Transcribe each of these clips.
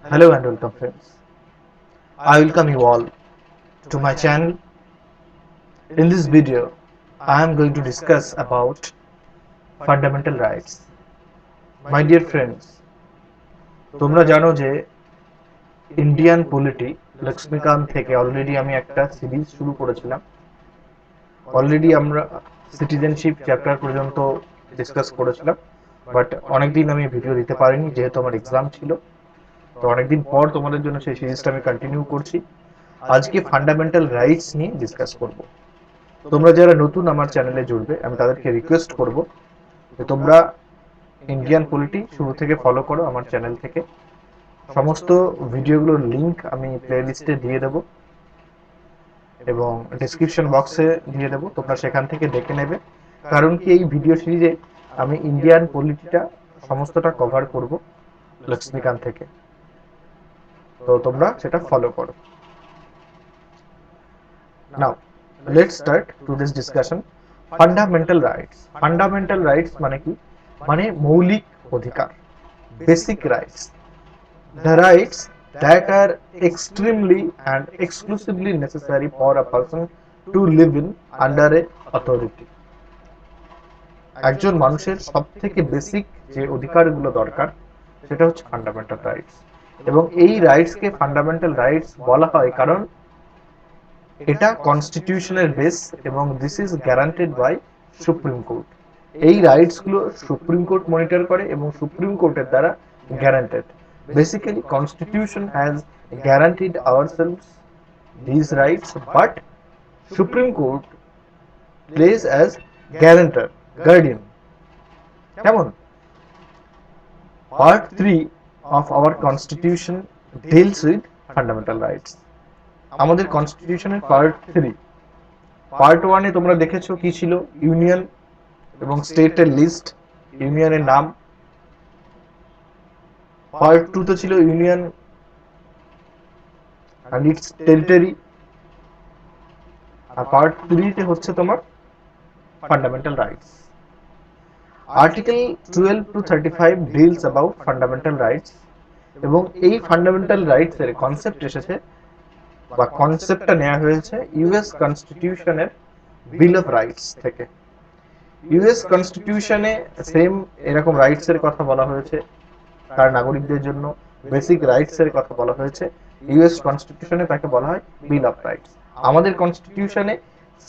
Hello and welcome friends. I welcome you all to my channel. In this video, I am going to discuss about fundamental rights. My dear friends, তোমরা জানো যে Indian polity Laxmikant থেকে already আমি একটা series শুরু করেছিলাম। Already আমরা citizenship chapter পর্যন্ত ডিসকাস করেছিলাম, বাট অনেকদিন আমি ভিডিও দিতে পারিনি যেহেতু আমার এক্সাম ছিল। তো অনেকদিন পর তোমাদের জন্য সেই সিরিজটা আমি কন্টিনিউ করছি। আজকে ফান্ডামেন্টাল রাইটস নিয়ে ডিসকাস করব। তোমরা যারা নতুন আমার চ্যানেলে জুড়বে আমি তাদেরকে রিকোয়েস্ট করব যে তোমরা ইন্ডিয়ান পলিটি শুরু থেকে ফলো করো আমার চ্যানেল থেকে। সমস্ত ভিডিওগুলোর লিংক আমি প্লেলিস্টে দিয়ে দেবো এবং ডিসক্রিপশন বক্সে দিয়ে দেবো, তোমরা সেখান থেকে দেখে নেবে। কারণ কি, এই ভিডিও সিরিজে আমি ইন্ডিয়ান পলিটিটা সমস্তটা কভার করব লক্ষ্মীকান্ত থেকে। তো তোমরা সেটা ফলো করো। Now let's start to this discussion. Fundamental rights. Fundamental rights মানে কি? মানে মৌলিক অধিকার, basic rights. The rights that are extremely and exclusively necessary for a person to live in under a authority. একজন মানুষের সব থেকে বেসিক যে অধিকারগুলো দরকার সেটা হচ্ছে ফান্ডামেন্টাল রাইটস। এবং এই রাইটসকে ফান্ডামেন্টাল রাইটস বলা হয় কারণ এটা কনস্টিটিউশনের বেস এবং this is guaranteed by supreme court. এই রাইটসগুলো সুপ্রিম কোর্ট মনিটর করে এবং সুপ্রিম কোর্টের দ্বারা guaranteed. Basically constitution has guaranteed ourselves this rights, but supreme court place as guarantor, guardian. কেমন? Part 3 of our constitution deals with fundamental rights. আমাদের কনস্টিটিউশনের part 1 এ তোমরা দেখেছো কি ছিল? ইউনিয়ন এবং স্টেটের লিস্ট, ইউনিয়নের নাম। পার্ট 2 তে ছিল ইউনিয়ন অ্যান্ড ইটস টেরিটরি। আর পার্ট 3 তে হচ্ছে তোমার fundamental rights. Article 12 to 35 deals about fundamental rights এবং এই ফান্ডামেন্টাল রাইটস এর কনসেপ্ট এসেছে বা কনসেপ্টটা নেওয়া হয়েছে ইউএস কনস্টিটিউশনের বিল অফ রাইটস থেকে। ইউএস কনস্টিটিউশনে সেম এরকম রাইটস এর কথা বলা হয়েছে, তার নাগরিকদের জন্য বেসিক রাইটস এর কথা বলা হয়েছে। ইউএস কনস্টিটিউশনে তাকে বলা হয় বিল অফ রাইটস। আমাদের কনস্টিটিউশনে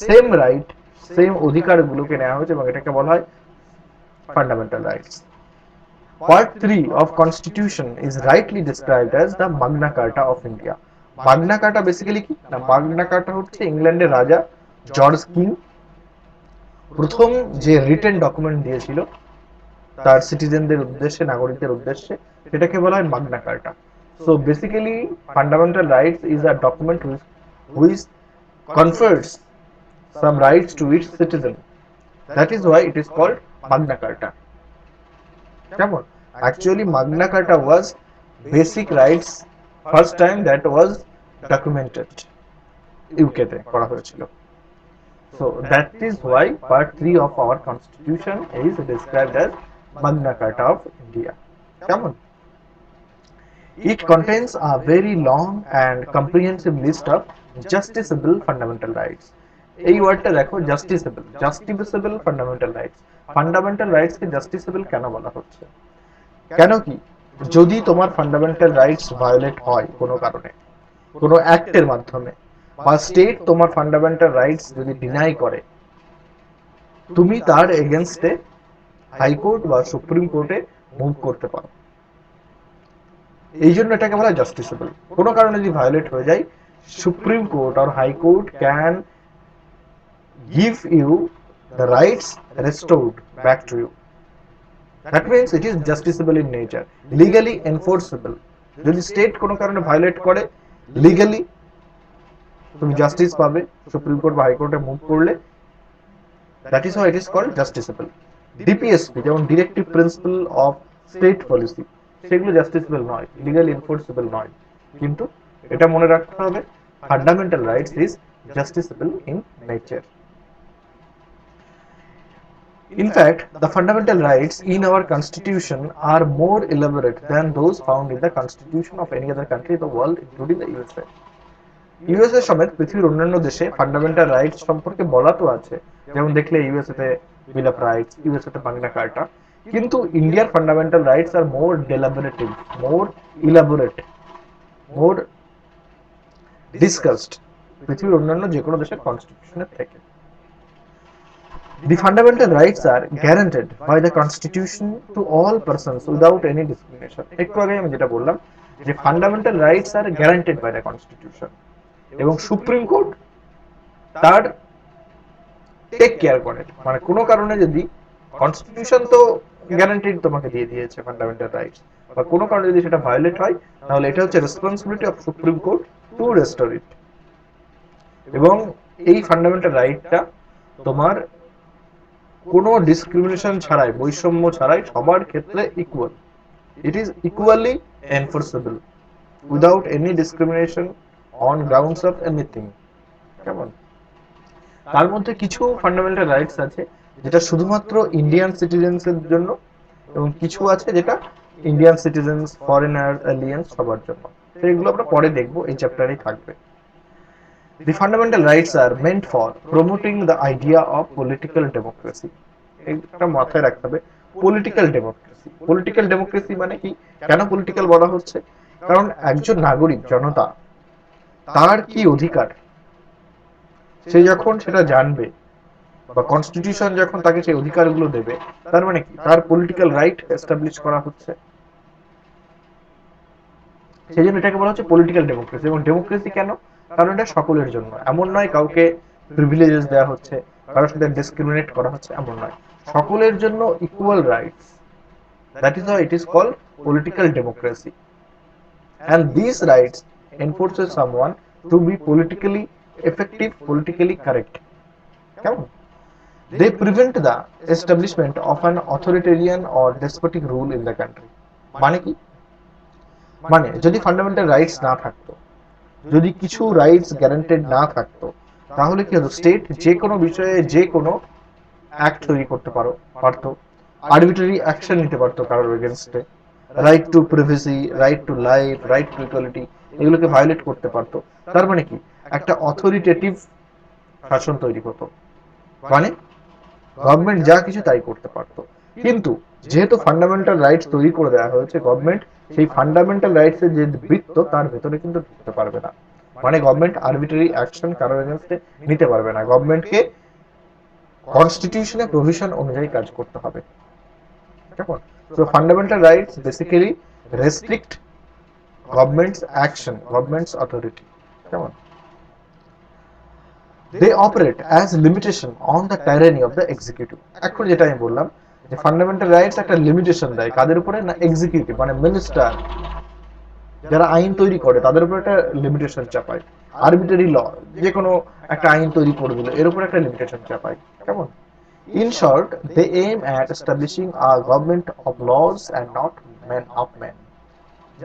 সেম রাইট, সেম অধিকারগুলোকে নেওয়া হয়েছে এবং এটাকে বলা হয় fundamental rights. Part 3 of constitution is rightly described as the magna carta of India. magna carta basically কি না? magna carta হচ্ছে ইংল্যান্ডের রাজা জর্জ কিং প্রথম যে রিটেন ডকুমেন্ট দিয়েছিল তার সিটিজেনদের উদ্দেশ্যে, নাগরিকদের উদ্দেশ্যে, সেটাকে বলা হয় Magna Carta. So basically fundamental rights is a document which confers some rights to its citizen. That is why it is called Magna Carta. কেমন? Actually Magna Carta was basic rights first time that was documented UK তে করা হয়েছিল। So that is why part 3 of our constitution is described as Magna Carta of India. কেমন? It contains a very long and comprehensive list of justiciable fundamental rights. এই ওয়ার্ডটা দেখো, জাস্টিসেবল, জাস্টিসেবল fundamental rights. Fundamental rights কে জাস্টিসেবল কেন বলা হচ্ছে? কেন কি, যদি তোমার ফান্ডামেন্টাল রাইটস ভায়োলেট হয় কোনো কারণে, কোনো অ্যাক্টের মাধ্যমে, বা স্টেট তোমার ফান্ডামেন্টাল রাইটস যদি ডিনাই করে, তুমি তার এগেনস্টে হাইকোর্ট বা সুপ্রিম কোর্টে মুভ করতে পারো। এই জন্য এটাকে বলা হয় জাস্টিসেবল। কোনো কারণে যদি ভায়োলেট হয়ে যায়, সুপ্রিম কোর্ট আর high court can give you the rights restored back to you. That means it is justiciable in nature, legally enforceable. যদি স্টেট কোনো কারণে ভায়োলেট করে, লিগালি তুমি জাস্টিস পাবে সুপ্রিম কোর্ট বা হাইকোর্টে মুভ করলে। That is how it is called justiciable. DPSP যেমন directive principle of state policy, সেগুলো জাস্টিসেবল নয়, লিগাল এনফোর্সেবল নয়। কিন্তু এটা মনে রাখতে হবে, fundamental rights is justiciable in nature. In fact, the fundamental rights in our constitution are more elaborate than those found in the constitution of any other country in the world, including the USA. USA সমেত পৃথিবীর অন্যান্য দেশে fundamental rights সম্পর্কে বলা তো আছে, যেমন দেখলে ইউএসএ তে বিল অফ রাইটস, ইউএসএ তে মাগনা কার্টা, কিন্তু ইন্ডিয়ার ফান্ডামেন্টাল রাইটস আর মোর ডেলাবোরেটিভ, মোর ইলাবোরেট, মোর ডিসকাসড পৃথিবীর অন্যান্য যে কোনো দেশের কনস্টিটিউশনের থেকে। The fundamental rights are guaranteed by the constitution to all persons without any discrimination. একটু আগে আমি যেটা বললাম যে fundamental rights are guaranteed by the constitution, এবং সুপ্রিম কোর্ট তার টেক কেয়ার করে, মানে কোনো কারণে যদি কনস্টিটিউশন তো গ্যারান্টেড তোমাকে দিয়ে দিয়েছে ফান্ডামেন্টাল রাইটস, বা কোনো কারণে যদি সেটা ভায়োলেট হয়, তাহলে এটা হচ্ছে responsibility of supreme court to restore it. এবং এই ফান্ডামেন্টাল রাইটটা তোমার কোনো ডিসক্রিমিনেশন ছাড়াই, বৈষম্য ছাড়াই সবার ক্ষেত্রে equal. It is equally enforceable without any discrimination on grounds of anything. কেমন? তার মধ্যে কিছু ফান্ডামেন্টাল রাইটস আছে যেটা শুধুমাত্র ইন্ডিয়ান সিটিজেন্সের জন্য, এবং কিছু আছে যেটা ইন্ডিয়ান সিটিজেন্স, ফরেনার, এলিয়েন্স সবার জন্য। তো এগুলো আমরা পরে দেখবো, এই চ্যাপ্টারেই থাকবে। The fundamental rights are meant for promoting the idea of political democracy. এটা মাথায় রাখতে হবে, পলিটিক্যাল ডেমোক্রেসি। পলিটিক্যাল ডেমোক্রেসি মানে কি, কেন পলিটিক্যাল বলা হচ্ছে? কারণ একজন নাগরিক, জনতা, তার কি অধিকার সে যখন সেটা জানবে, বা কনস্টিটিউশন যখন তাকে সেই অধিকারগুলো দেবে, তার মানে কি, তার পলিটিক্যাল রাইট এস্টাবলিশ করা হচ্ছে। সেই জন্য এটাকে বলা হচ্ছে পলিটিক্যাল ডেমোক্রেসি। এবং ডেমোক্রেসি কেন? কারণ এটা সকলের জন্য, এমন নয় কাউকে প্রিভিলেজেস দেওয়া হচ্ছে, কারোর সাথে ডিসক্রিমিনেট করা হচ্ছে, এমন নয়, সকলের জন্য equal rights. That is how it is called political democracy. And these rights enforces someone to be politically effective, politically correct. কেমন? They prevent the establishment of an authoritarian or despotic rule in the country. মানে কি? মানে যদি fundamental rights না থাকতো, যদি কিছু rights guaranteed না থাকতো, তাহলে কি হতো, স্টেট যে কোনো বিষয়ে যে কোনো অ্যাক্ট তৈরি করতে পারতো, আরবিট্রারি অ্যাকশন নিতে পারতো কারোর এগেনস্টে, right two privacy, right to life, right to equality, এগুলোকে ভায়োলেট করতে পারতো। তার মানে কি, একটা অথরিটেটিভ শাসন তৈরি হতো, মানে গভর্নমেন্ট যা কিছু তাই করতে পারতো। কিন্তু যেহেতু ফান্ডামেন্টাল রাইটস তৈরি করে দেওয়া হয়েছে, গভর্নমেন্ট সেই ফান্ডামেন্টাল রাইটস এর যে বৃত্ত, তার ভেতরে কিন্তু ঢুকতে পারবে না। মানে গভর্নমেন্ট আরবিট্রারি অ্যাকশন কারোর এগেনস্টে নিতে পারবে না, গভর্নমেন্টকে কনস্টিটিউশনে প্রভিশন অনুযায়ী কাজ করতে হবে। কেমন? So fundamental rights basically restrict government's action, government's authority. কেমন? They operate as limitation on the tyranny of the executive. এখন যেটা আমি বললাম যে ফান্ডামেন্টাল রাইটস একটা লিমিটেশন দেয় কাদের উপরে, না এক্সিকিউটিভ মানে মিনিস্টার, যারা আইন তৈরি করে তাদের উপর একটা লিমিটেশন চাপায়। আরবিট্রারি ল, যে কোনো একটা আইন তৈরি করে দিল, এর উপর একটা লিমিটেশন চাপায়। কেমন? In short, they aim at establishing a government of laws and not men of men.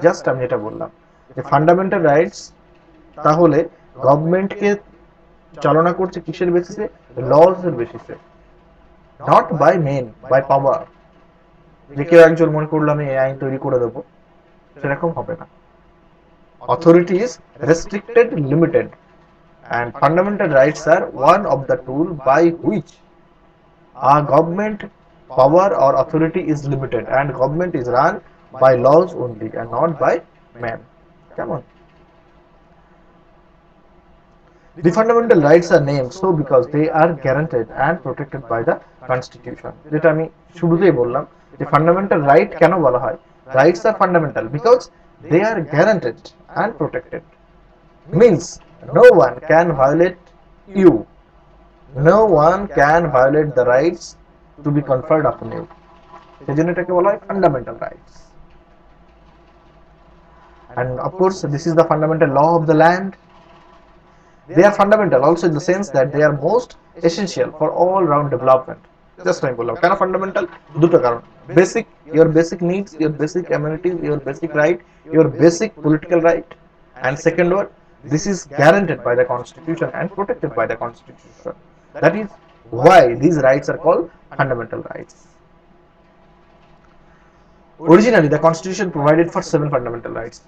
Just আমি যেটা বললাম যে ফান্ডামেন্টাল রাইটস তাহলে গভর্নমেন্টকে চালনা করছে কিসের বেসিসে? লস এর বেসিসে, not by men, by power. যে কেউ একজন মনে করলো আমি এই আইন তৈরি করে দেবো, সেরকম হবে না। Authority is restricted, limited, and fundamental rights are one of the tool by which a government power or authority is limited, and government is run by laws only and not by men. কেমন? The fundamental rights are named so because they are guaranteed and protected by the constitution. যেটা আমি শুরুতেই বললাম যে fundamental right কেন বলা হয়, rights are fundamental because they are guaranteed and protected. Means no one can violate you, no one can violate the rights to be conferred upon you. সেজন্য এটাকে বলা হয় fundamental rights. And of course this is the fundamental law of the land. They are fundamental also in the sense that they are most essential for all round development. Just আমি বললাম কেন fundamental, দুটো কারণ, basic, your basic needs, your basic amenities, your basic right, your basic political right, and second one, this is guaranteed by the constitution and protected by the constitution. That is Why these rights are called fundamental rights? Originally, the Constitution provided for 7 fundamental rights.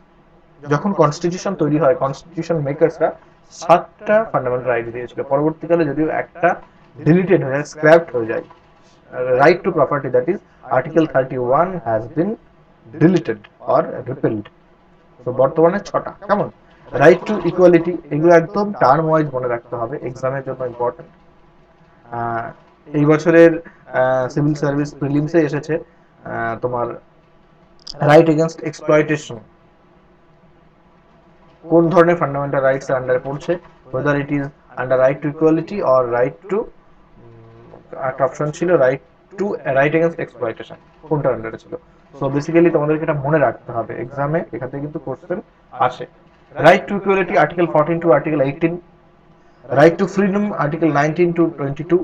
যখন constitution তৈরি হয়, constitution মেকার্সরা 7টা fundamental right দিয়েছিল। পরবর্তীকালে যদিও একটা deleted হয়ে যায়, scrapped হয়ে যায়, right to property, that is article 31 has been deleted or repealed. তো বর্তমানে 6টা। কেমন? রাইট টু ইকুয়ালিটি, এগুলো একদম টার্ম ওয়াইজ মনে রাখতে হবে, এক্সামের জন্য ইম্পর্টেন্ট। এই বছরের সিভিল সার্ভিস প্রিলিমসে এসেছে তোমার রাইট এগেনস্ট এক্সপ্লয়টেশন কোন ধরনের ফান্ডামেন্টাল রাইটস এর আন্ডারে পড়ছে, whether it is under right to equality or right to একটা অপশন ছিল রাইট এগেনস্ট এক্সপ্লয়টেশন, কোনটার আন্ডারে ছিল। সো বেসিক্যালি তোমাদেরকে এটা মনে রাখতে হবে, এক্সামে এখান থেকে কিন্তু কোশ্চেন আসে। Right to equality article 14 to article 18, right to freedom article 19 to 22,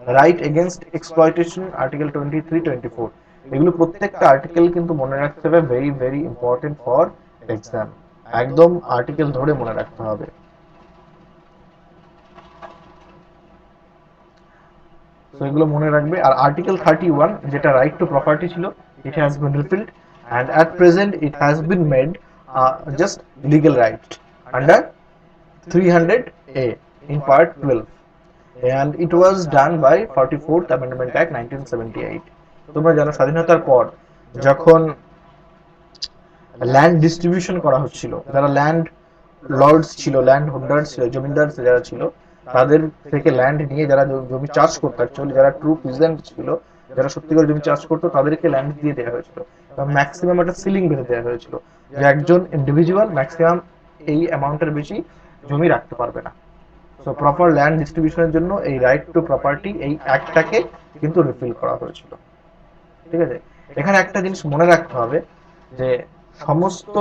right against exploitation article 23 24। এগুলো প্রত্যেকটা আর্টিকেল কিন্তু মনে রাখতে হবে, very very important for exam, একদম আর্টিকেল ধরে মনে রাখতে হবে। তো এগুলো মনে রাখবে। আর আর্টিকেল 31 যেটা রাইট টু প্রপার্টি ছিল, it has been repealed and at present it has been made just legal right under 300A in part 12, and it was done by 44th Amendment Act 1978। তোমরা জানো স্বাধীনতার পর যখন ল্যান্ড ডিস্ট্রিবিউশন করা হচ্ছিল, যারা land Lords ছিল, ল্যান্ড হোল্ডার ছিল, জমিদার যারা ছিল, তাদের থেকে ল্যান্ড নিয়ে যারা জমি চাষ করতো, অ্যাকচুয়ালি যারা ট্রু পিজেন্ট ছিল, যারা সত্যিকার জমি চাষ করতো, তাদেরকে ল্যান্ড দিয়ে দেওয়া হয়েছিল। ম্যাক্সিমাম একটা সিলিং বেঁধে দেওয়া হয়েছিল যে একজন ইন্ডিভিজুয়াল ম্যাক্সিমাম এই অ্যামাউন্টের বেশি জমি রাখতে পারবে না। সো প্রপার ল্যান্ড ডিস্ট্রিবিউশনের জন্য এই রাইট টু প্রপার্টি এই অ্যাক্টটাকে কিন্তু রিফিল করা হয়েছিল। ঠিক আছে, এখানে একটা জিনিস মনে রাখতে হবে যে সমস্ত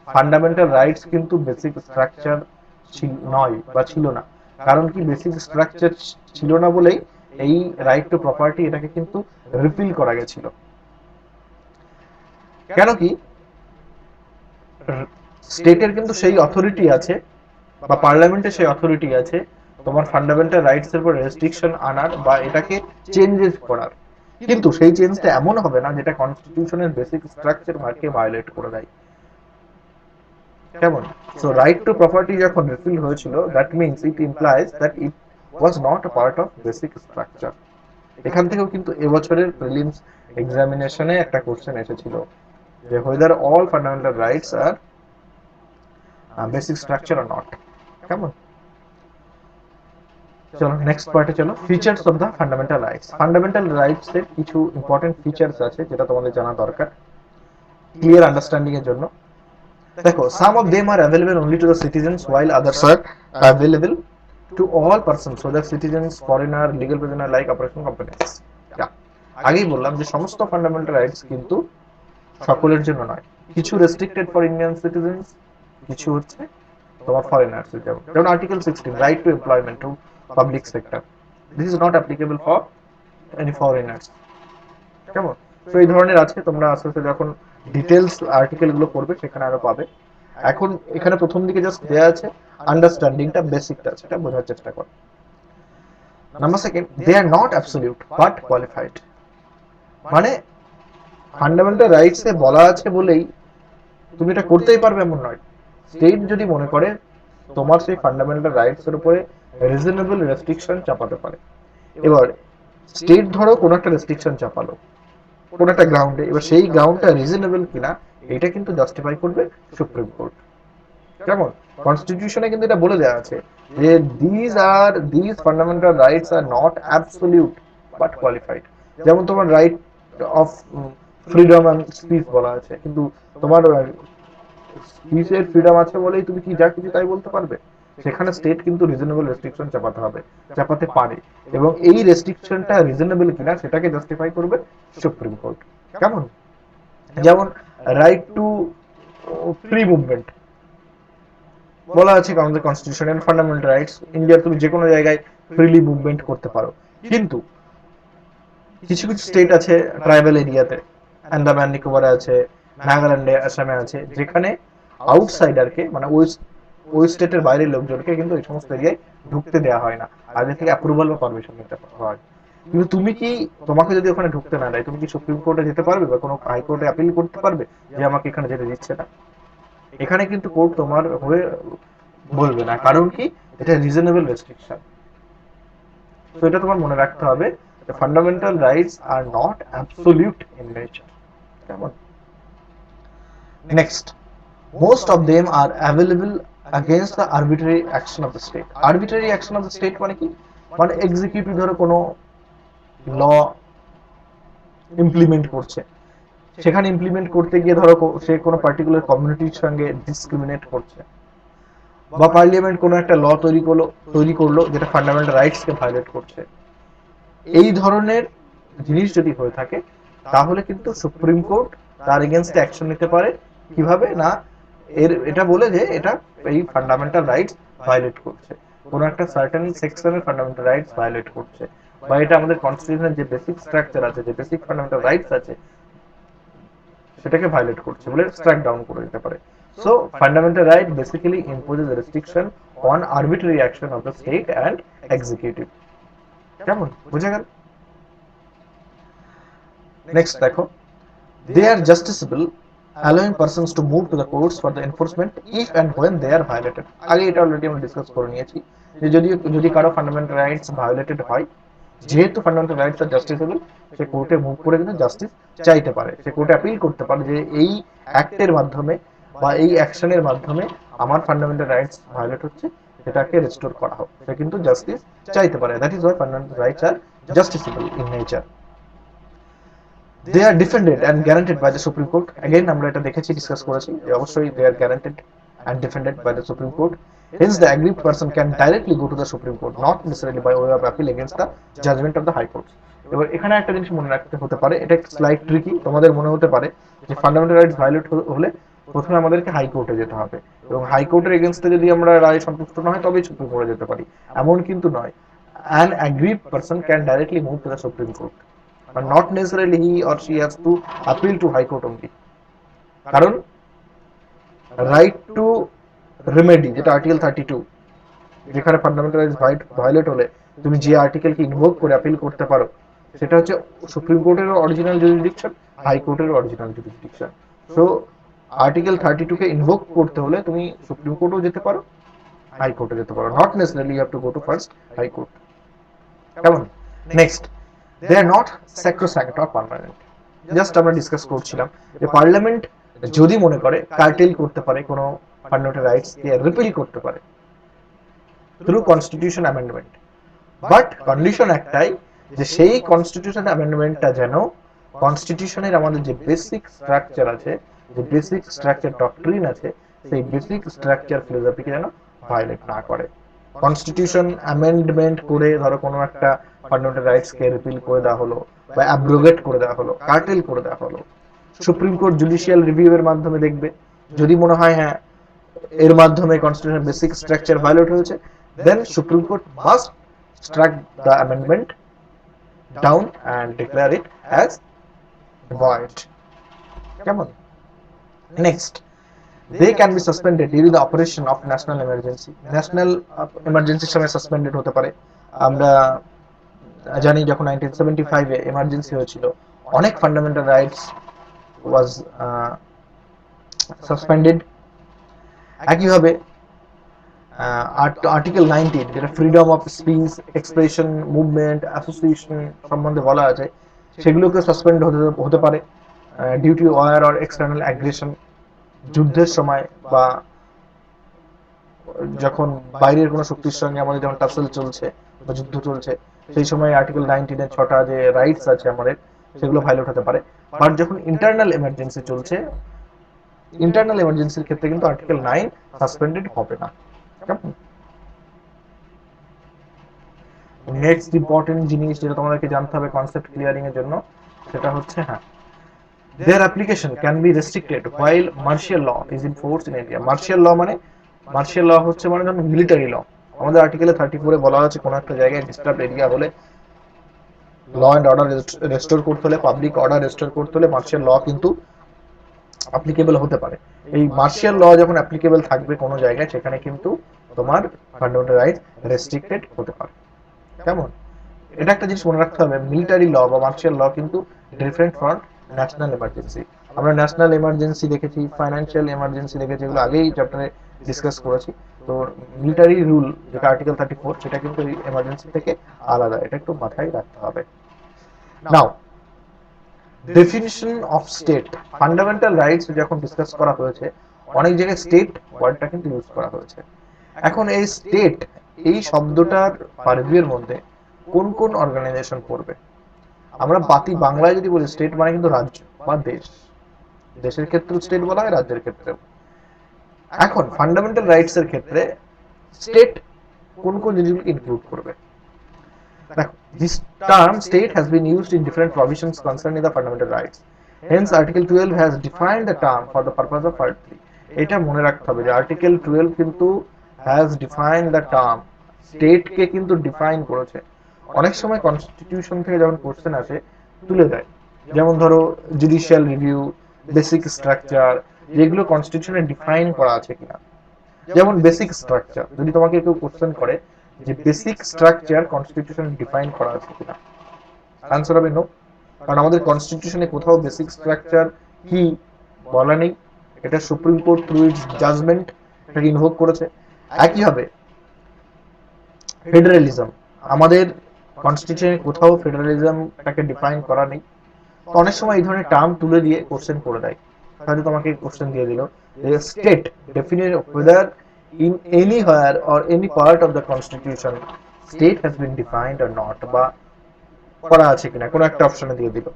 ফান্ডামেন্টাল রাইটস কিন্তু বেসিক স্ট্রাকচার নয় বা ছিল না। কারণ কি, বেসিক স্ট্রাকচার ছিল না বলেই এই রাইট টু প্রপার্টি এটাকে কিন্তু রিপিল করা গেছিল। কেন কি, স্টেটের কিন্তু সেই অথরিটি আছে বা পার্লামেন্টের সেই অথরিটি আছে তোমার ফান্ডামেন্টাল রাইটস এর উপর রেস্ট্রিকশন আনার বা এটাকে চেঞ্জেস করার, কিন্তু সেই চেঞ্জটা এমন হবে না যেটা কনস্টিটিউশনের বেসিক স্ট্রাকচার ভাগকে ভায়োলেট করে দেয়। কেমন? সো রাইট টু প্রপার্টি যখন রিফিল হয়েছিল, that means it implies that it was not a part of basic structure. এখান থেকেও কিন্তু এবছরের প্রিলিমস এক্সামিনেশনে একটা কোশ্চেন এসেছিল যে whether all fundamental rights are basic structure or not। কেমন? চলো নেক্সট পার্টে চলো, features of the fundamental rights. Fundamental rights এর কিছু ইম্পর্টেন্ট ফিচার্স আছে যেটা তোমাদের জানা দরকার ক্লিয়ার আন্ডারস্ট্যান্ডিং এর জন্য। দেখো, some of them are available only to the citizens while others are available to all persons, so that citizens, foreigner, legal prisoner like operation companies। আগেই বললাম যে সমস্ত ফান্ডামেন্টাল রাইটস কিন্তু সকলের জন্য নয়, কিছু রেস্ট্রিক্টেড ফর ইন্ডিয়ান সিটিজেন্স, কিছু হচ্ছে তোমার ফরেনার্স। যেমন article 16 right two employment to public sector, this is not applicable for any foreigners. কেমন? তো এই ধরনের আছে, তোমরা আস্তে আস্তে যখন ডিটেলস আর্টিকেল গুলো পড়বে সেখানে আরো পাবে। এখন এখানে প্রথম দিকে জাস্ট দেয়া আছে আন্ডারস্ট্যান্ডিংটা, বেসিকটা সেটা বোঝার চেষ্টা করো। Number second, they are not absolute but qualified. মানে ফান্ডামেন্টাল রাইটস এ বলা আছে বলেই তুমি এটা করতেই পারবে এমন নয়। স্টেট যদি মনে করে তোমার সেই ফান্ডামেন্টাল রাইটস এর উপরে রিজনেবল রেস্ট্রিকশন চাপাতে পারে। এবার স্টেট ধরো কোন একটা রেস্ট্রিকশন চাপালো কোন একটা গ্রাউন্ডে, এবার সেই গ্রাউন্ডটা রিজনেবল কিনা এটা কিন্তু জাস্টিফাই করবে সুপ্রিম কোর্ট। কেমন? কনস্টিটিউশনে কিন্তু এটা বলে দেওয়া আছে যে this fundamental rights are not absolute but qualified. যেমন তোমার right of freedom and speech বলা আছে, কিন্তু তোমার স্পিচের ফ্রিডম আছে বলেই তুমি কি যা কিছু তাই বলতে পারবে? সেখানে স্টেট কিন্তু রিজনেবল রেস্ট্রিকশন চাপাতে হবে, চাপাতে পারে, এবং এই রেস্ট্রিকশনটা রিজনেবল কিনা সেটাকে জাস্টিফাই করবে সুপ্রিম কোর্ট। কেমন? যেমন রাইট টু ফ্রি মুভমেন্ট বলা আছে আমাদের কনস্টিটিউশনের ফান্ডামেন্টাল রাইটস, ইন্ডিয়ার তুমি যে কোনো জায়গায় ফ্রিলি মুভমেন্ট করতে পারো। কিন্তু কিছু কিছু স্টেট আছে ট্রাইবাল এরিয়াতে, আন্দামান নিকোবরে আছে, নাগাল্যান্ডে, আসামে আছে, যেখানে আউটসাইডারকে মানে ওই স্টেটের বাইরের লোকজনকে কিন্তু এই সমস্ত এরিয়ায় ঢুকতে দেওয়া হয় না, আগে থেকে অ্যাপ্রুভাল বা পারমিশন নিতে হয়। কিন্তু তুমি কি, তোমাকে যদি ওখানে ঢুকতে না দেয়, তুমি কি সুপ্রিম কোর্টে যেতে পারবে বা কোনো হাইকোর্টে আপিল করতে পারবে যে আমাকে এখানে যেতে দিচ্ছে না? এখানে কিন্তু কোর্ট তোমার হয়ে বলবে না, কারণ কি, এটা রিজনেবল রেস্ট্রিকশন। তো এটা তোমার মনে রাখতে হবে, fundamental rights are not absolute in nature. কেমন? Next, most of them are available against the arbitrary action of the state. Arbitrary action of the state মানে কি? মানে এক্সিকিউটিভ ধরো কোনো ল ইমপ্লিমেন্ট করছে, সেখানে ইমপ্লিমেন্ট করতে গিয়ে ধরো সে কোনো পার্টিকুলার কমিউনিটির সঙ্গে ডিসক্রিমিনেট করছে, বা পার্লিয়ামেন্ট কোনো একটা ল তৈরি করলো যেটা ফান্ডামেন্টাল রাইটসকে ভায়োলেট করছে, এই ধরনের জিনিস যদি হয়ে থাকে, তাহলে কিন্তু সুপ্রিম কোর্ট তার এগেনস্টে অ্যাকশন নিতে পারে। কিভাবে না, এটা বলে যে এটা এই ফান্ডামেন্টাল রাইটস ভায়োলেট করছে, কোনো একটা সার্টেন সেকশনের ফান্ডামেন্টাল রাইটস ভায়োলেট করছে, বা এটা আমাদের কনস্টিটিউশনের যে বেসিক স্ট্রাকচার আছে, যে বেসিক ফান্ডামেন্টাল রাইটস আছে, সেটাকে ভায়োলেট করছে বলে স্ট্রাইক ডাউন করে দিতে পারে। So fundamental right basically imposes restriction on arbitrary action of the state and executive. কেমন, বুঝে গেল? নেক্সট দেখো, they are justiciable, allowing persons to move to the courts for the enforcement if and when they are violated. আগে এটা already আমরা discuss করে নিয়েছি যে যদি কারো ফান্ডামেন্টাল রাইটস ভায়োলেটেড হয়, যেহেতু ফান্ডামেন্টাল রাইটস আর জাস্টিসেবল, সে কোর্টে মুভ করে কিন্তু জাস্টিস চাইতে পারে, সে কোর্টে অ্যাপিল করতে পারে যে এই অ্যাক্টের মাধ্যমে বা এই অ্যাকশনের মাধ্যমে আমার ফান্ডামেন্টাল রাইটস ভায়োলেট হচ্ছে, সেটাকে রেস্টোর করা হোক, সে কিন্তু জাস্টিস চাইতে পারে। That is why fundamental rights are justiciable in nature. they are defended and guaranteed by the supreme court. Again আমরা এটা দেখেছি, ডিসকাস করেছি যে অবশ্যই they are guaranteed and defended by the supreme court. Hence the aggrieved person can directly go to the supreme court, not necessarily by way of appeal against the judgment of the high court. এবার এখানে একটা জিনিস মনে রাখতে হতে পারে, এটা একটু স্লাইট ট্রিকি, তোমাদের মনে হতে পারে যে ফান্ডামেন্টাল রাইটস ভায়োলেট হলে প্রথমে আমাদেরকে হাইকোর্টে যেতে হবে, এবং হাইকোর্টের এগেনস্টে যদি আমরা রায় সন্তুষ্ট না হয় তবেই সুপ্রিম কোর্টে যেতে পারি, এমন কিন্তু নয়। an aggrieved person can directly move to the supreme court, but not necessarily he or she has to appeal to high court only. কারণ রাইট টু রেমেডি, যেটা আর্টিকেল 32, যেখানে ফান্ডামেন্টাল রাইটস ভায়োলেট হলে তুমি যে আর্টিকেলকে ইনভোক করে appeal করতে পারো, সেটা হচ্ছে সুপ্রিম কোর্টের অরিজিনাল জুরিসডিকশন, হাইকোর্টের অরিজিনাল জুরিসডিকশন। সো আর্টিকেল 32 কে ইনভোক করতে হলে তুমি সুপ্রিম কোর্টও যেতে পারো, হাইকোর্টে যেতে পারো, not necessarily you have to go to first high court. কেমন? Next, they are not sacrosanct or permanent. Just আমরা ডিসকাস করছিলাম যে পার্লামেন্ট যদি মনে করে কার্টেল করতে পারে, কোনো ফান্ডামেন্টাল রাইটস কে রিপিল করতে পারে through constitution amendment, but condition একটাই, যে সেই কনস্টিটিউশন অ্যামেন্ডমেন্টটা যেন কনস্টিটিউশনের আমাদের যে বেসিক স্ট্রাকচার আছে, যে বেসিক স্ট্রাকচার ডক্ট্রিন আছে, সেই বেসিক স্ট্রাকচার ফিলোসফিকে যেন ভায়োলেট না করে। কনস্টিটিউশন অ্যামেন্ডমেন্ট করে ধরো কোনো একটা ফান্ডামেন্টাল রাইটস কে রিপিল করে দেওয়া হলো, বা অ্যাব্রোগেট করে দেওয়া হলো, কার্টেল করে দেওয়া হলো, সুপ্রিম কোর্ট জুডিশিয়াল রিভিউ এর মাধ্যমে দেখবে, যদি মনে হয় হ্যাঁ এর মাধ্যমে কনস্টিটিউশন বেসিক স্ট্রাকচার ভায়োলেট হয়েছে, then supreme court must strike the amendment down and declare it as void. কেমন? Next, they can be suspended during the operation of national emergency. National এমার্জেন্সির সময় সাসপেন্ডেড হতে পারে। আমরা জানি যখন 1975-এ এমার্জেন্সি হয়েছিল, অনেক ফান্ডামেন্টাল রাইটস ওয়াজ সাসপেন্ডেড। একইভাবে আর্টিকেল 19, যেটা freedom of speech, expression, movement, association সম্বন্ধে বলা আছে, সেগুলোকে সাসপেন্ড হতে পারে due to war or external aggression. যুদ্ধের সময় বা যখন বাইরের কোনো শক্তির সঙ্গে আমাদের যেমন টাসেল চলছে বা যুদ্ধ চলছে, সেই সময় আর্টিকেল 19-এর 6টা যে রাইটস আছে আমাদের, সেগুলো ভায়োলেট হতে পারে। বাট যখন ইন্টারনাল এমার্জেন্সি চলছে, ইন্টারনাল এমার্জেন্সির ক্ষেত্রে কিন্তু আর্টিকেল 9 সাসপেন্ডেড হবে না। কেমন? নেক্সট ইম্পর্টেন্ট জিনিস যেটা তোমাদেরকে জানতে হবে কনসেপ্ট ক্লিয়ারিং এর জন্য, সেটা হচ্ছে হ্যাঁ, their application can be restricted while martial law is in force in India. martial law মানে, মার্শাল ল হচ্ছে মানে যেমন মিলিটারি ল। আমাদের আর্টিকেলে 34-এ বলা আছে কোনো একটা জায়গায় ডিস্টার্ব এরিয়া হলে, ল অ্যান্ড অর্ডার রেস্টোর করতে হলে, পাবলিক অর্ডার রেস্টোর করতে হলে মার্শাল ল কিন্তু অ্যাপ্লিকেবল হতে পারে। এই মার্শিয়াল ল যখন অ্যাপ্লিকেবল থাকবে কোনো জায়গায়, সেখানে কিন্তু তোমার ফান্ডামেন্টাল রাইটস রেস্ট্রিক্টেড হতে পারে। কেমন? এটা একটা জিনিস মনে রাখতে হবে, মিলিটারি ল বা মার্শিয়াল ল কিন্তু ডিফারেন্ট ফ্রম ন্যাশনাল এমার্জেন্সি। আমরা ন্যাশনাল এমার্জেন্সি দেখেছি, ফাইন্যান্সিয়াল এমার্জেন্সি দেখেছি, এগুলো আগেই চ্যাপ্টারে ডিসকাস করেছি। তো মিলিটারি রুল যেটা আর্টিকেল 34, সেটা কিন্তু এই এমার্জেন্সি থেকে আলাদা, এটা একটু মাথায় রাখতে হবে। Now, definition of state. Fundamental rights যখন ডিসকাস করা হয়েছে, অনেক জায়গায় স্টেট ওয়ার্ডটা কিন্তু ইউজ করা হয়েছে। এখন এই স্টেট, এই শব্দটার পারভিউর মধ্যে কোন কোন অর্গানাইজেশন পড়বে? আমরা বাংলায় যদি বলি স্টেট মানে কিন্তু রাজ্য বা দেশ, দেশের ক্ষেত্রেও স্টেট বলা হয়, রাজ্যের ক্ষেত্রেও। এখন ফান্ডামেন্টাল রাইটস এর ক্ষেত্রে স্টেট কোন কোন জিনিসগুলো ইনক্লুড করবে? দেখো, this term state has been used in different provisions concerning the fundamental rights. Hence, Article 12 has defined the term for the purpose of Part 3. এটা মনে রাখতে হবে যে Article 12 কিন্তু has defined the term, state কে কিন্তু define করেছে। অনেক সময় কনস্টিটিউশন থেকে যখন কোশ্চেন আসে, তুলে দেয়। যেমন ধরো জুডিশিয়াল রিভিউ, বেসিক স্ট্রাকচার, যেগুলো কনস্টিটিউশনে ডিফাইন করা আছে কিনা। যেমন বেসিক স্ট্রাকচার, যদি তোমাকে কেউ কোশ্চেন করে যে বেসিক স্ট্রাকচার কনস্টিটিউশন ডিফাইন করা আছে কিনা, আনসার হবে নো। কারণ আমাদের কনস্টিটিউশনে কোথাও বেসিক স্ট্রাকচার কি বলা নেই। এটা supreme court through its judgement এটাকে ইনভোক করেছে। একইভাবে ফেডারেলিজম, আমাদের কনস্টিটিউশনে কোথাও ফেডারেলিজমটাকে ডিফাইন করা নেই। তো অনেক সময় এই ধরনের টার্ম তুলে দিয়ে কোশ্চেন করে দেয়। হয়তো তোমাকে কোশ্চেন দিয়ে দিল যে state definite whether in anywhere or any part of the constitution state has been defined or not, বা করা আছে কিনা কোনো একটা অপশনে দিয়ে দিল।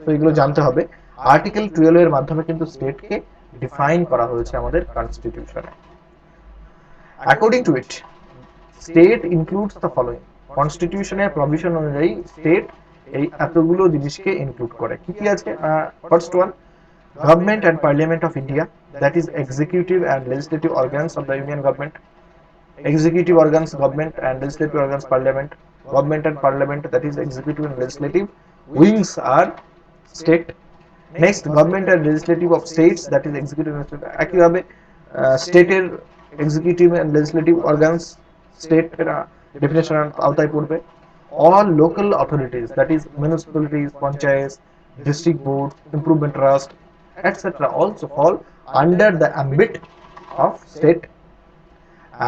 তো এগুলো জানতে হবে। আর্টিকেল 12 এর মাধ্যমে কিন্তু স্টেটকে ডিফাইন করা হয়েছে আমাদের কনস্টিটিউশনে। According to it, state includes the following. কনস্টিটিউশনের প্রভিশন অনুযায়ী স্টেট এই এতগুলো জিনিসকে ইনক্লুড করে। কি কি আছে? First one, Government and Parliament of India, that is executive and legislative organs of the Union Government. Executive organs government and legislative organs parliament. Government and Parliament, that is executive and legislative wings, are state. Next, government and legislative of states, that is executive and legislative. একইভাবে স্টেটের executive and legislative organs state definition আওতায় পড়বে। All local authorities, that is municipalities, panchayats, district boards, improvement trust, etc., also fall under the ambit of state.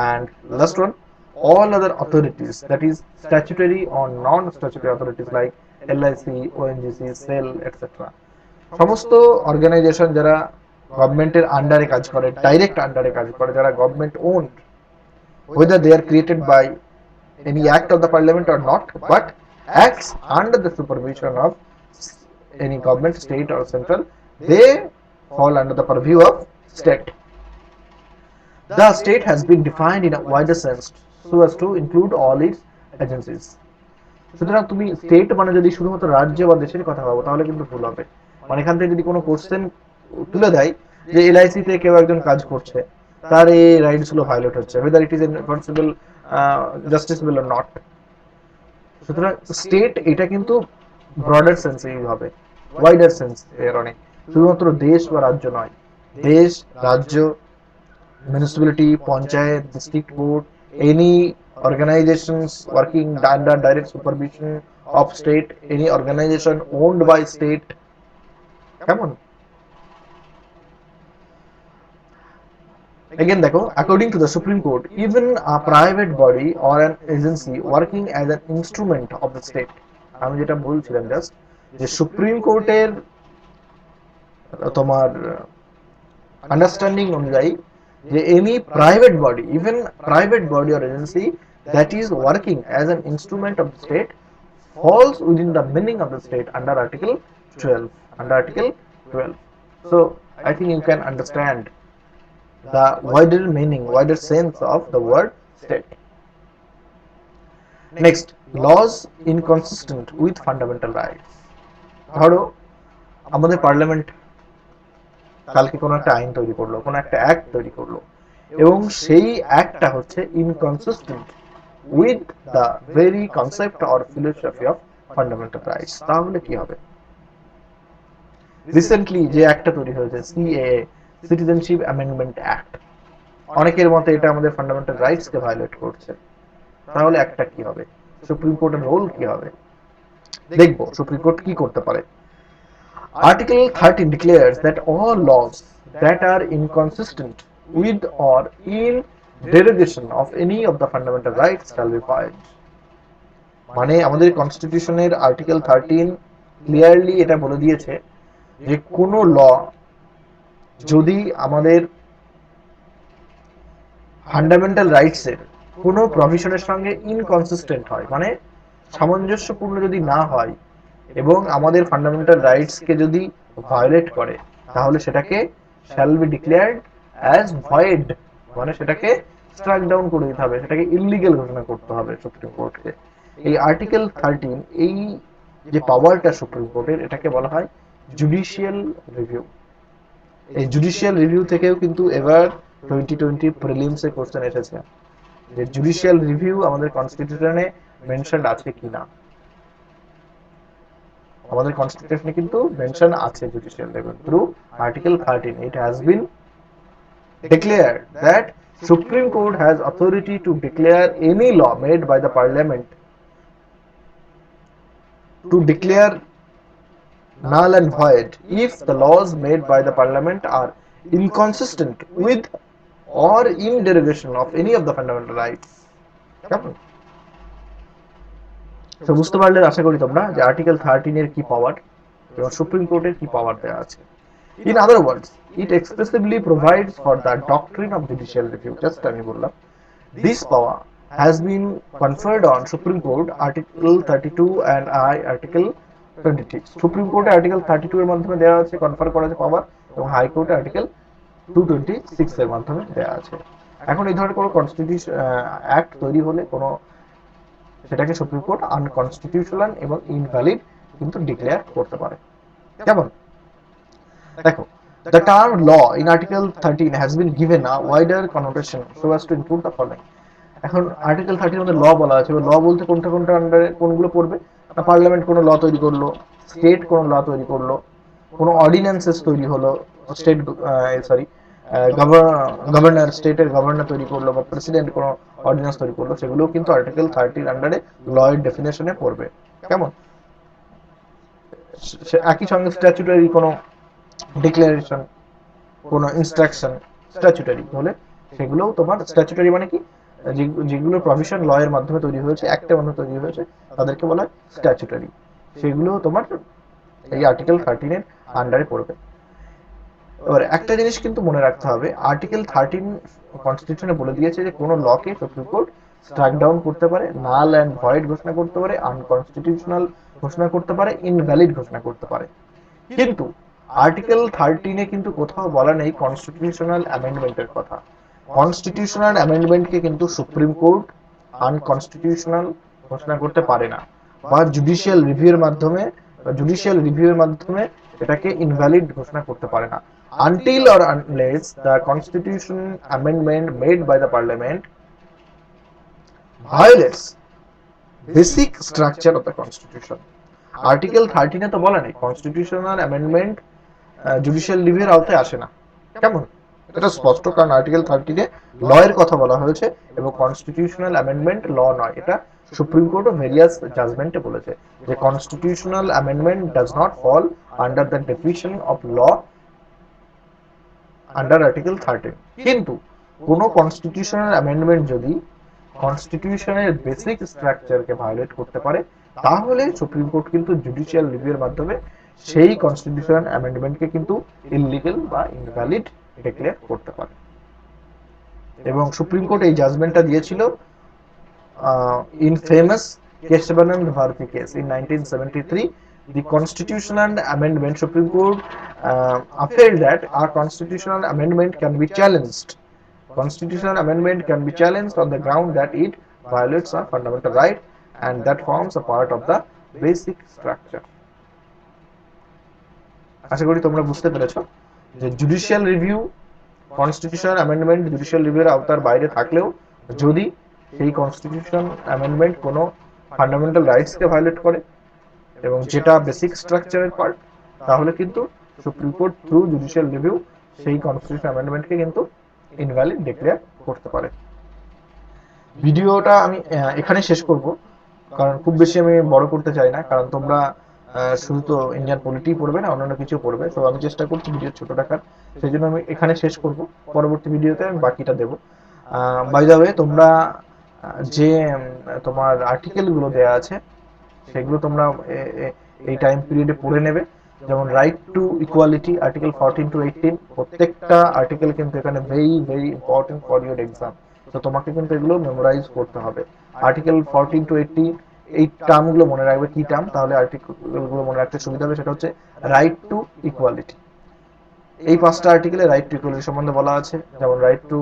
And last one, all other authorities, that is statutory or non-statutory authorities like LIC, ONGC, SEL, etc., সমস্ত organisation যারা গভর্নমেন্টের আন্ডারে কাজ করে, direct আন্ডারে কাজ করে, যারা government owned, whether they are created by any act of the parliament or not, but acts under the supervision of any government, state or central, they fall under the purview of state. The state has been defined in a wider sense so as to include all its agencies. সুতরাং তুমি state মানে যদি শুধুমাত্র রাজ্য বা দেশের কথা ভাবো, তাহলে কিন্তু ভুল হবে। মানে এখান থেকে যদি কোনো কোশ্চেন তুলে দেয় যে এলআইসি তে কেউ একজন কাজ করছে, তার এই রাইটস গুলো ভায়োলেট হচ্ছে, whether it is enforceable, justiceable or not. সুতরাং স্টেট এটা কিন্তু ব্রডার সেন্সে হবে, ওয়াইডার সেন্স এর অনেক, শুধুমাত্র দেশ বা রাজ্য নয়। দেশ, রাজ্য, municipality, panchayat, district board, any organizations working under direct supervision of state, any organization owned by state, কেমন? Again দেখো, according to the Supreme Court, even a private body or an agency working as an instrument of the state, আমি যেটা বলছিলাম just, যে supreme কোর্টের তোমার understanding অনুযায়ী, যে any private body, even private body or agency that is working as an instrument of the state falls within the meaning of the state under Article 12. Under Article 12. So I think you can understand the wider meaning, wider sense of the word state. Next, laws inconsistent with fundamental rights. ধরো আমাদের parliament কালকে কোনো একটা আইন তৈরি করলো, কোনো একটা অ্যাক্ট তৈরি করলো, এবং সেই অ্যাক্টটা হচ্ছে inconsistent with the very concept or philosophy of fundamental rights, তাহলে কি হবে? রিসেন্টলি যে অ্যাক্টটা তৈরি হয়েছে সিএএ, সিটিজেনশিপ অ্যামেন্ডমেন্ট অ্যাক্ট, অনেকের মতে এটা আমাদের ফান্ডামেন্টাল রাইটস কে ভায়োলেট করছে। তাহলে একটা কি হবে, সুপ্রিম কোর্টের রোল কি হবে, দেখবো সুপ্রিম কোর্ট কি করতে পারে। Article 13 declares that all laws that are inconsistent with or in derogation of any of the fundamental rights shall be void. মানে আমাদের কনস্টিটিউশনের আর্টিকেল 13 ক্লিয়ারলি এটা বলে দিয়েছে যে কোনো ল যদি আমাদের ফান্ডামেন্টাল রাইটসের কোনো প্রভিশনের সঙ্গে ইনকনসিস্টেন্ট হয়, মানে সামঞ্জস্যপূর্ণ যদি না হয় এবং আমাদের ফান্ডামেন্টাল রাইটসকে যদি ভায়োলেট করে, তাহলে সেটাকে shall be declared as void, মানে সেটাকে স্ট্রাইক ডাউন করে দিতে হবে, সেটাকে ইললিগ্যাল ঘোষণা করতে হবে সুপ্রিম কোর্টকে। এই আর্টিকেল 13, এই যে পাওয়ারটা সুপ্রিম কোর্টের, এটাকে বলা হয় জুডিশিয়াল রিভিউ। এই জুডিশিয়াল রিভিউ থেকেও কিন্তু এবার 2020 প্রিলিমসে কোশ্চেন এসেছে যে জুডিশিয়াল রিভিউ আমাদের কনস্টিটিউশনে মেনশন আছে কিনা। আমাদের কনস্টিটিউশনে কিন্তু মেনশন আছে judicial review through article 13। It has bin declared that Supreme Court has authority to declare any law made by the Parliament to declare null and void if the laws made by the Parliament are inconsistent with or in derogation of any of the fundamental rights. কেমন? তো বুঝতে পারলে আশা করি তোমরা যে article 13 এর কি পাওয়ার এবং সুপ্রিম কোর্টের কি পাওয়ার দেওয়া আছে। In other words, it expressively provides for the doctrine of judicial review. Just আমি বললাম, this power has been conferred on Supreme Court Article 32 and I Article 23. Supreme কোর্টে আর্টিকেল 32 এর মাধ্যমে দেওয়া আছে, কনফার করা আছে পাওয়ার, এবং হাই কোর্টে আর্টিকেল 226 এর মাধ্যমে দেওয়া আছে। এখন এই ধরনের কোনো কনস্টিটিউশন অ্যাক্ট তৈরি হলে কোনো সেটাকে সুপ্রিম কোর্ট আনকনস্টিটিউশনাল এবং ইনভ্যালিড কিন্তু ডিক্লেয়ার করতে পারে। কেমন? দেখো, the term law in Article 13 has been given a wider connotation so as to include the following. এখন আর্টিকেল 13 মধ্যে ল বলা আছে, ল বলতে কোনটা কোনটা আন্ডারে কোনগুলো পড়বে না, পার্লামেন্ট কোনো ল তৈরি করলো, স্টেট কোনো ল তৈরি করলো, কোনো অর্ডিন্যান্সেস তৈরি হলো, স্টেট সরি গভর্নর, স্টেটের গভর্নর তৈরি করলো, বা প্রেসিডেন্ট কোনো অর্ডিন্যান্স তৈরি করলো, সেগুলো কিন্তু আর্টিকেল 30 আন্ডারে ল এর ডেফিনেশনে পড়বে। কেমন? একই সঙ্গে স্ট্যাচুটারি কোনো ডিক্লারেশন, কোনো ইনস্ট্রাকশন স্ট্যাচুটারি হলে সেগুলোও তোমার স্ট্যাচুটারি মানে কি, যেগুলো প্রভিশন ল এর মাধ্যমে তৈরি হয়েছে, অ্যাক্টের মাধ্যমে তৈরি হয়েছে, তাদেরকে বলা হয় স্ট্যাচুটারি। সেগুলো তোমার এই আর্টিকেল 13 এর আন্ডারে পড়বে। এবার একটা জিনিস কিন্তু মনে রাখতে হবে, আর্টিকেল 13 কনস্টিটিউশনে বলে দিয়েছে যে কোনো লকে সুপ্রিম কোর্ট স্ট্রাইক ডাউন করতে পারে, নাল অ্যান্ড ভয়েড ঘোষণা করতে পারে, আনকনস্টিটিউশনাল ঘোষণা করতে পারে, ইনভ্যালিড ঘোষণা করতে পারে। কিন্তু আর্টিকেল 13 কিন্তু কোথাও বলা নেই কনস্টিটিউশনাল অ্যামেন্ডমেন্টের কথা। কনস্টিটিউশনাল অ্যামেন্ডমেন্টকে কিন্তু সুপ্রিম কোর্ট আনকনস্টিটিউশনাল ঘোষণা করতে পারে না, বা জুডিশিয়াল রিভিউয়ের মাধ্যমে এটাকে ইনভ্যালিড ঘোষণা করতে পারে না, until or unless the constitution amendment made by the parliament violates basic structure of the constitution. Article 13 তো বলা নেই কনস্টিটিউশনাল অ্যামেন্ডমেন্ট জুডিশিয়াল রিভিউর আওতায় আসে না। কেমন? এটা স্পষ্ট, কারণ আর্টিকেল 13 ল এর কথা বলা হয়েছে এবং কনস্টিটিউশনাল অ্যামেন্ডমেন্ট ল নয়। এটা সুপ্রিম কোর্ট ও ভেরিয়াস জাজমেন্টে বলেছে যে constitutional amendment does not fall under the definition of law under article 13। কিন্তু কোনো কনস্টিটিউশনাল অ্যামেন্ডমেন্ট যদি কনস্টিটিউশনের বেসিক স্ট্রাকচারকে ভায়োলেট করতে পারে, তাহলে সুপ্রিম কোর্ট কিন্তু জুডিশিয়াল রিভিউর মাধ্যমে সেই কনস্টিটিউশনাল অ্যামেন্ডমেন্টকে কিন্তু ইললিগাল বা ইনভ্যালিড ডিক্লেয়ার করতে পারে। এবং সুপ্রিম কোর্ট এই জাজমেন্টটা দিয়েছিল in famous Kesavananda Bharati case in 1973। The constitutional amendment, Supreme Court upheld that our constitutional amendment can be challenged. Constitutional amendment can be challenged on the ground that it violates our fundamental right and that forms a part of the basic structure. আশা করি তোমরা বুঝতে পেরেছো যে judicial review, constitutional amendment judicial রিভিউর আওতার বাইরে থাকলেও যদি সেই কনস্টিটিউশন অ্যামেন্ডমেন্ট কোনো ফান্ডামেন্টাল রাইটসকে ভায়োলেট করে এবং যেটা বেসিক স্ট্রাকচারের পার্ট, তাহলে কিন্তু supreme court through judicial review সেই কনস্টিটিউশন অ্যামেন্ডমেন্টকে কিন্তু ইনভ্যালিড ডিক্লেয়ার করতে পারে। ভিডিওটা আমি এখানে শেষ করব, কারণ খুব বেশি আমি বড় করতে চাই না, কারণ তোমরা শুধু তো ইন্ডিয়ান পলিটি পড়বে না, অন্যান্য কিছু পড়বে। তো আমি চেষ্টা করছি ভিডিও ছোট রাখার, সেই জন্য আমি এখানে শেষ করব। পরবর্তী ভিডিওতে আমি বাকিটা দেবো। বাই দ্য ওয়ে, তোমরা যে তোমার আর্টিকেলগুলো দেওয়া আছে সেগুলো তোমরা এই টাইম পিরিয়ডে পড়ে নেবে। যেমন right to equality article 14 to 18, প্রত্যেকটা আর্টিকেল কিন্তু এখানে very very important for your exam. তো তোমাকে কিন্তু এগুলো মেমোরাইজ করতে হবে। আর্টিকেল 14 to 18 এই টার্মগুলো মনে রাখবে, কি টার্ম, তাহলে আর্টিকেলগুলো মনে রাখতে সুবিধা হবে। সেটা হচ্ছে রাইট টু ইকুয়ালিটি। এই পাঁচটা আর্টিকেলে রাইট টু ইকুয়ালিটি সম্বন্ধে বলা আছে। যেমন right to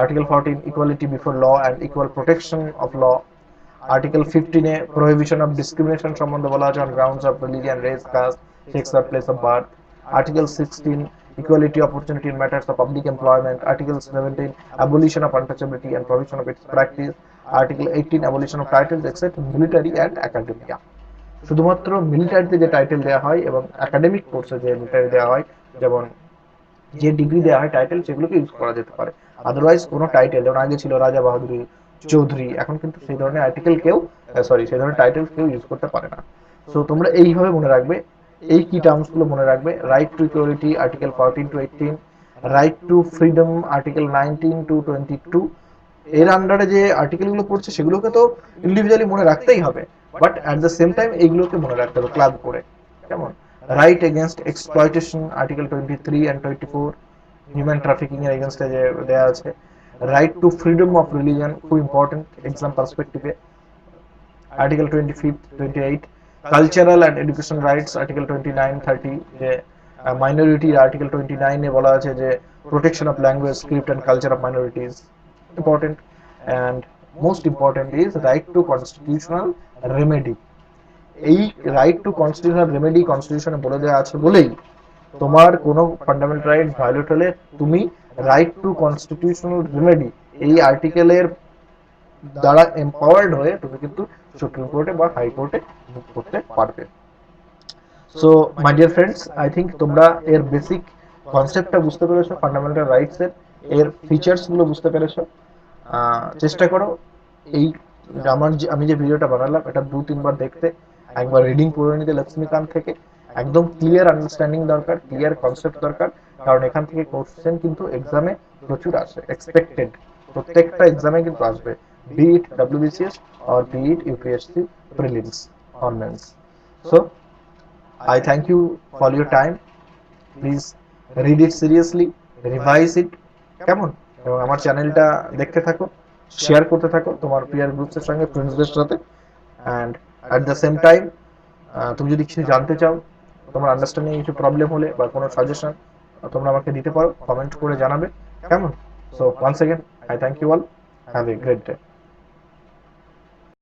article 14 equality before law and equal protection of law. Article 15 এ প্রহিবিশন অফ ডিসক্রিমিনেশন সম্বন্ধে বলা আছে on grounds of religion, race, caste, sex or place of birth. Article 16 equality opportunity in matters of public employment. Article 17 abolition of untouchability and prohibition of its practice. Article 18 abolition of titles except military and academia. শুধুমাত্র মিলিটারিতে যে title দেওয়া হয় এবং academic কোর্সে যে military দেওয়া হয়, যেমন যে ডিগ্রি দেওয়া হয় টাইটেল, সেগুলোকে ইউজ করা যেতে পারে। আদারওয়াইজ কোনো টাইটেল, যেমন আগে ছিল রাজা বাহাদুরি চৌধুরী, এখন কিন্তু সেই ধরনের আর্টিকেল কেউ সেই ধরনের টাইটেল কেউ ইউজ করতে পারে না। সো তোমরা এইভাবে মনে রাখবে, এই কি টার্মসগুলো মনে রাখবে: right to equality article 14 to 18, right to freedom article 19 to 22। এর আন্ডারে যে আর্টিকেলগুলো পড়ছে সেগুলোকে তো ইন্ডিভিজুয়ালি মনে রাখতেই হবে, but at the same time এইগুলোকে মনে রাখতে হবে ক্লাব করে। কেমন? Right against exploitation article 23 and 24, human trafficking এর এগেনস্টে যে দেওয়া আছে। Right to freedom of religion, খুব ইম্পর্টেন্ট এক্সাম পার্সপেক্টিভে, article 25 28। Cultural and education rights article 29 30, যে মাইনরিটি আর্টিকেল 29 এ বলা আছে যে protection of language, script and culture of minorities, important. And most important is right two constitutional remedy. এই right two constitutional remedy কনস্টিটিউশনে বলে দেওয়া আছে বলেই তোমার কোনো ফান্ডামেন্টাল রাইট ভায়োলেট হলে তুমি রাইট টু কনস্টিটিউশনাল রেমেডি এই আর্টিকেলের দ্বারা এম্পাওয়ার্ড হয়ে তুমি কিন্তু সুপ্রিম কোর্টে বা হাইকোর্টে মুভ করতে পারবে। So my dear friends, I think তোমরা এর বেসিক কনসেপ্টটা বুঝতে পেরেছো, ফান্ডামেন্টাল রাইটস এর ফিচার্সগুলো বুঝতে পেরেছো। চেষ্টা করো এই আমি যে ভিডিওটা বানালাম এটা 2-3 বার দেখতে, একবার রিডিং পড়ে নিতে লক্ষ্মীকান্ত থেকে। একদম ক্লিয়ার আন্ডারস্ট্যান্ডিং দরকার, ক্লিয়ার কনসেপ্ট দরকার, কারণ এখান থেকে কোশ্চেন কিন্তু এক্সামে প্রচুর আসে, এক্সপেক্টেড, প্রত্যেকটা এক্সামে কিন্তু আসবে, be it WBCS or be it UPSC prelims or mains. So I thank you for your time. Please read it seriously, revise it, কেমন? এবং আমার চ্যানেলটা দেখতে থাকো, শেয়ার করতে থাকো তোমার পিয়ার গ্রুপসের সঙ্গে, ফ্রেন্ডসদের সাথে। And at the same time তুমি যদি কিছু জানতে চাও, তোমার আন্ডারস্ট্যান্ডিং কিছু প্রবলেম হলে বা কোনো সাজেশন তোমরা আমাকে দিতে পারো, কমেন্ট করে জানাবে, কেমন? So once again I thank you all, have a great day.